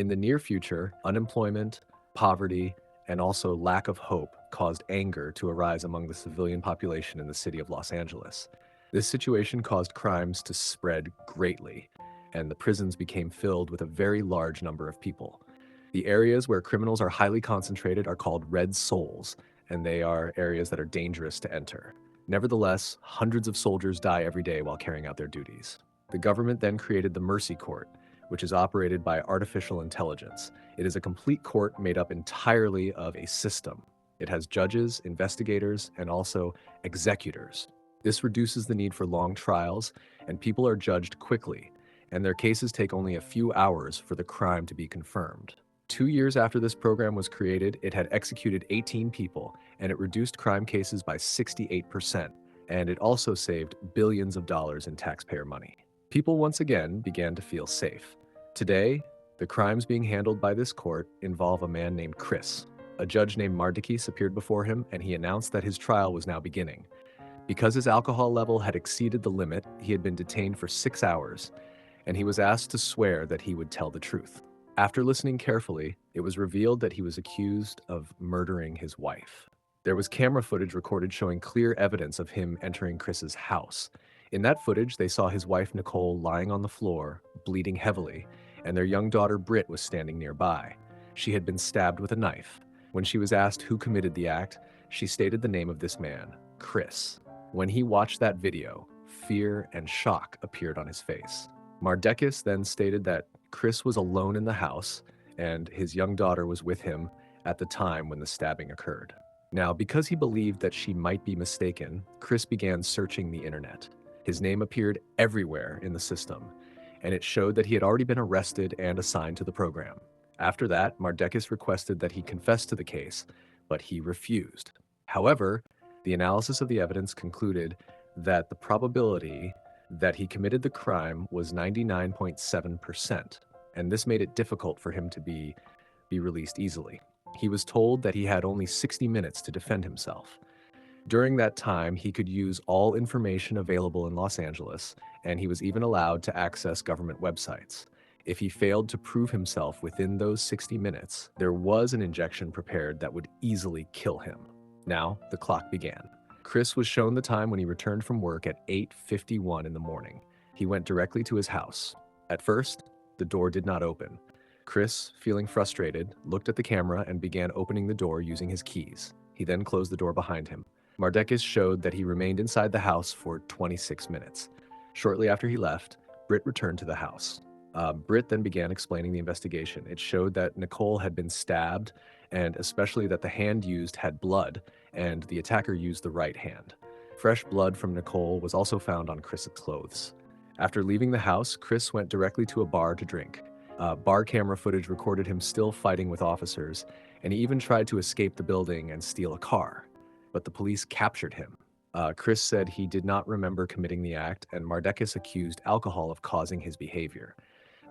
In the near future, unemployment, poverty, and also lack of hope caused anger to arise among the civilian population in the city of Los Angeles. This situation caused crimes to spread greatly, and the prisons became filled with a very large number of people. The areas where criminals are highly concentrated are called red souls, and they are areas that are dangerous to enter. Nevertheless, hundreds of soldiers die every day while carrying out their duties. The government then created the Mercy Court, which is operated by artificial intelligence. It is a complete court made up entirely of a system. It has judges, investigators, and also executors. This reduces the need for long trials, and people are judged quickly, and their cases take only a few hours for the crime to be confirmed. 2 years after this program was created, it had executed 18 people, and it reduced crime cases by 68%, and it also saved billions of dollars in taxpayer money. People once again began to feel safe. Today, the crimes being handled by this court involve a man named Kris. A judge named Mardikis appeared before him, and he announced that his trial was now beginning. Because his alcohol level had exceeded the limit, he had been detained for 6 hours, and he was asked to swear that he would tell the truth. After listening carefully, it was revealed that he was accused of murdering his wife. There was camera footage recorded showing clear evidence of him entering Kris's house. In that footage, they saw his wife Nicole lying on the floor, bleeding heavily, and their young daughter Britt was standing nearby. She had been stabbed with a knife. When she was asked who committed the act, she stated the name of this man, Kris. When he watched that video, fear and shock appeared on his face. Mardekis then stated that Kris was alone in the house, and his young daughter was with him at the time when the stabbing occurred. Now, because he believed that she might be mistaken, Kris began searching the internet. His name appeared everywhere in the system, and it showed that he had already been arrested and assigned to the program. After that, Mardekis requested that he confess to the case, but he refused. However, the analysis of the evidence concluded that the probability that he committed the crime was 99.7%, and this made it difficult for him to be released easily. He was told that he had only 60 minutes to defend himself. During that time, he could use all information available in Los Angeles, and he was even allowed to access government websites. If he failed to prove himself within those 60 minutes, there was an injection prepared that would easily kill him. Now, the clock began. Kris was shown the time when he returned from work at 8:51 in the morning. He went directly to his house. At first, the door did not open. Kris, feeling frustrated, looked at the camera and began opening the door using his keys. He then closed the door behind him. Mardekis showed that he remained inside the house for 26 minutes. Shortly after he left, Britt returned to the house. Britt then began explaining the investigation. It showed that Nicole had been stabbed, and especially that the hand used had blood, and the attacker used the right hand. Fresh blood from Nicole was also found on Kris's clothes. After leaving the house, Kris went directly to a bar to drink. Bar camera footage recorded him still fighting with officers, and he even tried to escape the building and steal a car. But the police captured him. Kris said he did not remember committing the act, and Mardekis accused alcohol of causing his behavior.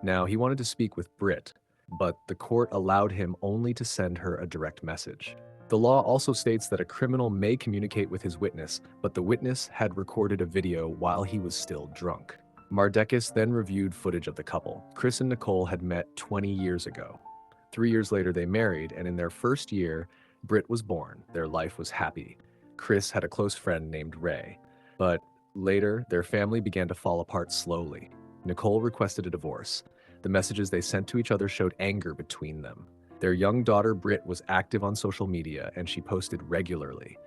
Now, he wanted to speak with Britt, but the court allowed him only to send her a direct message. The law also states that a criminal may communicate with his witness, but the witness had recorded a video while he was still drunk. Mardekis then reviewed footage of the couple. Kris and Nicole had met 20 years ago. 3 years later, they married, and in their first year, Britt was born. Their life was happy. Kris had a close friend named Ray, but later, their family began to fall apart slowly. Nicole requested a divorce. The messages they sent to each other showed anger between them. Their young daughter, Britt, was active on social media, and she posted regularly.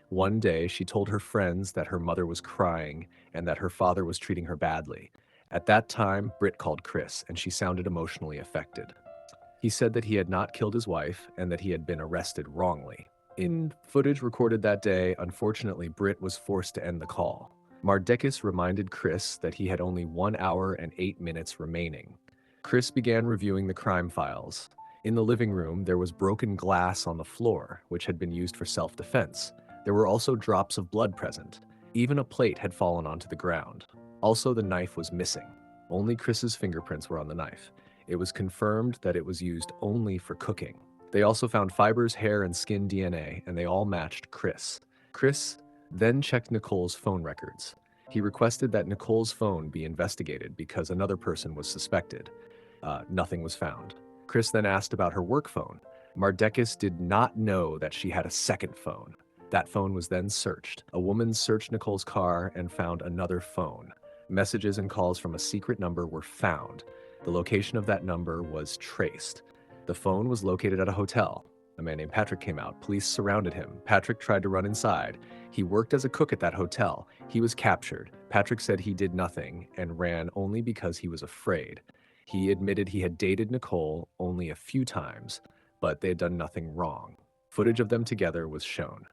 One day, she told her friends that her mother was crying and that her father was treating her badly. At that time, Britt called Kris, and she sounded emotionally affected. He said that he had not killed his wife and that he had been arrested wrongly. In footage recorded that day, unfortunately, Britt was forced to end the call. Mardekis reminded Kris that he had only 1 hour and 8 minutes remaining. Kris began reviewing the crime files. In the living room, there was broken glass on the floor, which had been used for self-defense. There were also drops of blood present. Even a plate had fallen onto the ground. Also, the knife was missing. Only Kris's fingerprints were on the knife. It was confirmed that it was used only for cooking. They also found fibers, hair, and skin DNA, and they all matched Kris. Kris then checked Nicole's phone records. He requested that Nicole's phone be investigated because another person was suspected. Nothing was found. Kris then asked about her work phone. Mardekis did not know that she had a second phone. That phone was then searched. A woman searched Nicole's car and found another phone. Messages and calls from a secret number were found. The location of that number was traced. The phone was located at a hotel. A man named Patrick came out. Police surrounded him. Patrick tried to run inside. He worked as a cook at that hotel. He was captured. Patrick said he did nothing and ran only because he was afraid. He admitted he had dated Nicole only a few times, but they had done nothing wrong. Footage of them together was shown.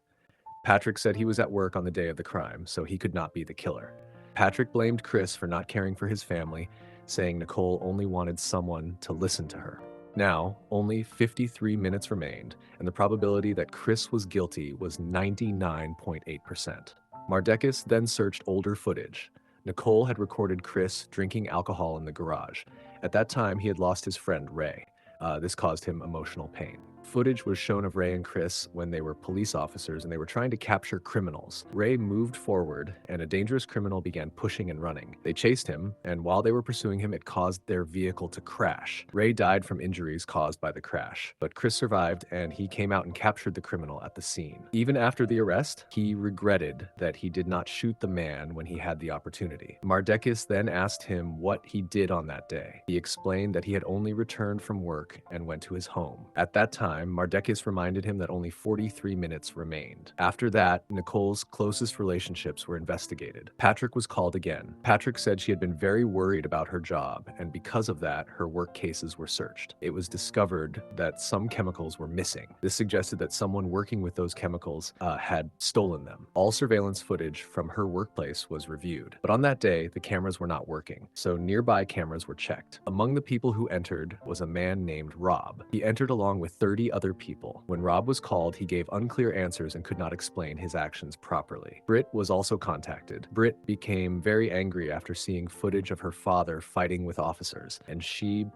Patrick said he was at work on the day of the crime, so he could not be the killer. Patrick blamed Kris for not caring for his family, saying Nicole only wanted someone to listen to her. Now, only 53 minutes remained, and the probability that Kris was guilty was 99.8%. Mardekis then searched older footage. Nicole had recorded Kris drinking alcohol in the garage. At that time, he had lost his friend, Ray. This caused him emotional pain. Footage was shown of Ray and Kris when they were police officers and they were trying to capture criminals. Ray moved forward and a dangerous criminal began pushing and running. They chased him, and while they were pursuing him, it caused their vehicle to crash. Ray died from injuries caused by the crash, but Kris survived and he came out and captured the criminal at the scene. Even after the arrest, he regretted that he did not shoot the man when he had the opportunity. Mardekis then asked him what he did on that day. He explained that he had only returned from work and went to his home. At that time, Mardekis reminded him that only 43 minutes remained. After that, Nicole's closest relationships were investigated. Patrick was called again. Patrick said she had been very worried about her job, and because of that, her work cases were searched. It was discovered that some chemicals were missing. This suggested that someone working with those chemicals had stolen them. All surveillance footage from her workplace was reviewed. But on that day, the cameras were not working, so nearby cameras were checked. Among the people who entered was a man named Rob. He entered along with 30 other people. When Rob was called, he gave unclear answers and could not explain his actions properly. Britt was also contacted. Britt became very angry after seeing footage of her father fighting with officers, and she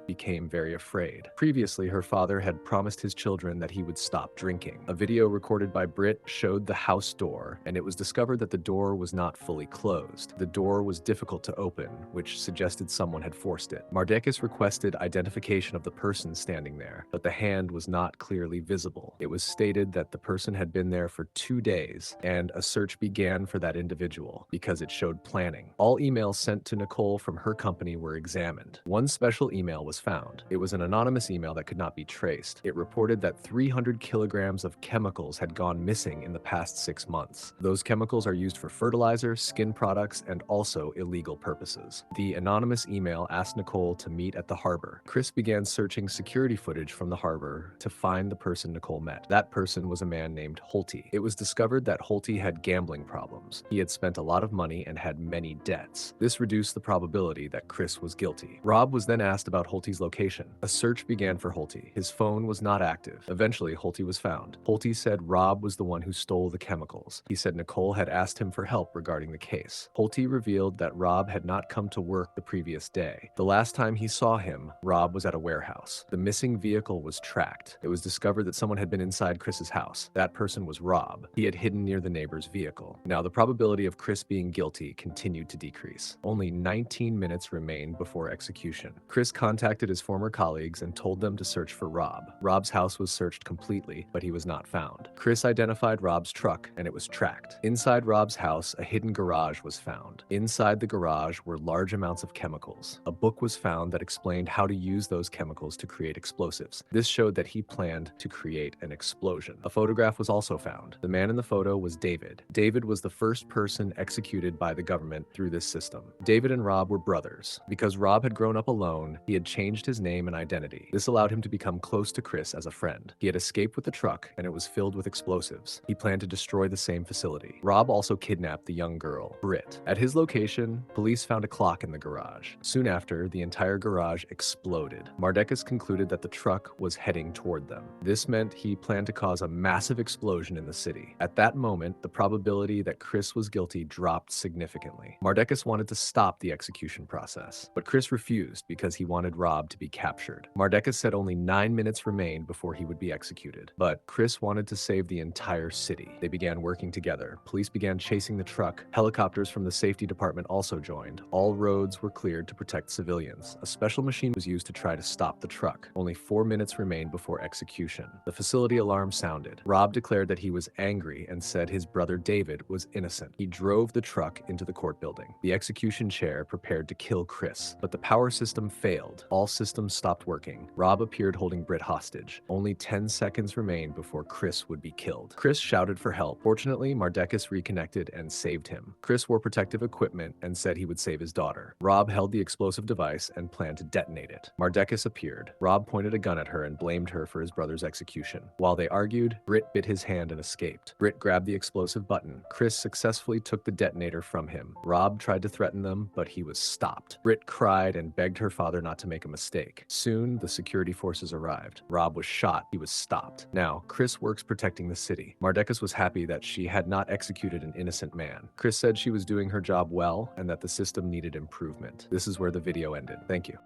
became very afraid. Previously, her father had promised his children that he would stop drinking. A video recorded by Britt showed the house door, and it was discovered that the door was not fully closed. The door was difficult to open, which suggested someone had forced it. Mardekis requested identification of the person standing there, but the hand was not clearly visible. It was stated that the person had been there for 2 days, and a search began for that individual because it showed planning. All emails sent to Nicole from her company were examined. One special email was found. It was an anonymous email that could not be traced. It reported that 300 kilograms of chemicals had gone missing in the past 6 months. Those chemicals are used for fertilizer, skin products, and also illegal purposes. The anonymous email asked Nicole to meet at the harbor. Kris began searching security footage from the harbor to find the person Nicole met. That person was a man named Holty. It was discovered that Holty had gambling problems. He had spent a lot of money and had many debts. This reduced the probability that Kris was guilty. Rob was then asked about Holty's location. A search began for Holty. His phone was not active. Eventually, Holty was found. Holty said Rob was the one who stole the chemicals. He said Nicole had asked him for help regarding the case. Holty revealed that Rob had not come to work the previous day. The last time he saw him, Rob was at a warehouse. The missing vehicle was tracked. It was discovered that someone had been inside Kris's house. That person was Rob. He had hidden near the neighbor's vehicle. Now, the probability of Kris being guilty continued to decrease. Only 19 minutes remained before execution. Kris contacted his former colleagues and told them to search for Rob. Rob's house was searched completely, but he was not found. Kris identified Rob's truck, and it was tracked. Inside Rob's house, a hidden garage was found. Inside the garage were large amounts of chemicals. A book was found that explained how to use those chemicals to create explosives. This showed that he planned to create an explosion. A photograph was also found. The man in the photo was David. David was the first person executed by the government through this system. David and Rob were brothers. Because Rob had grown up alone, he had changed his name and identity. This allowed him to become close to Kris as a friend. He had escaped with the truck, and it was filled with explosives. He planned to destroy the same facility. Rob also kidnapped the young girl, Britt. At his location, police found a clock in the garage. Soon after, the entire garage exploded. Mardekis concluded that the truck was heading marching toward them. This meant he planned to cause a massive explosion in the city. At that moment, the probability that Kris was guilty dropped significantly. Mardekis wanted to stop the execution process, but Kris refused because he wanted Rob to be captured. Mardekis said only 9 minutes remained before he would be executed, but Kris wanted to save the entire city. They began working together. Police began chasing the truck. Helicopters from the safety department also joined. All roads were cleared to protect civilians. A special machine was used to try to stop the truck. Only 4 minutes remained before execution. The facility alarm sounded. Rob declared that he was angry and said his brother David was innocent. He drove the truck into the court building. The execution chair prepared to kill Kris, but the power system failed. All systems stopped working. Rob appeared holding Britt hostage. Only 10 seconds remained before Kris would be killed. Kris shouted for help. Fortunately, Mardekis reconnected and saved him. Kris wore protective equipment and said he would save his daughter. Rob held the explosive device and planned to detonate it. Mardekis appeared. Rob pointed a gun at her and blamed her for his brother's execution. While they argued, Britt bit his hand and escaped. Britt grabbed the explosive button. Kris successfully took the detonator from him. Rob tried to threaten them, but he was stopped. Britt cried and begged her father not to make a mistake. Soon, the security forces arrived. Rob was shot. He was stopped. Now, Kris works protecting the city. Mardekis was happy that she had not executed an innocent man. Kris said she was doing her job well and that the system needed improvement. This is where the video ended. Thank you.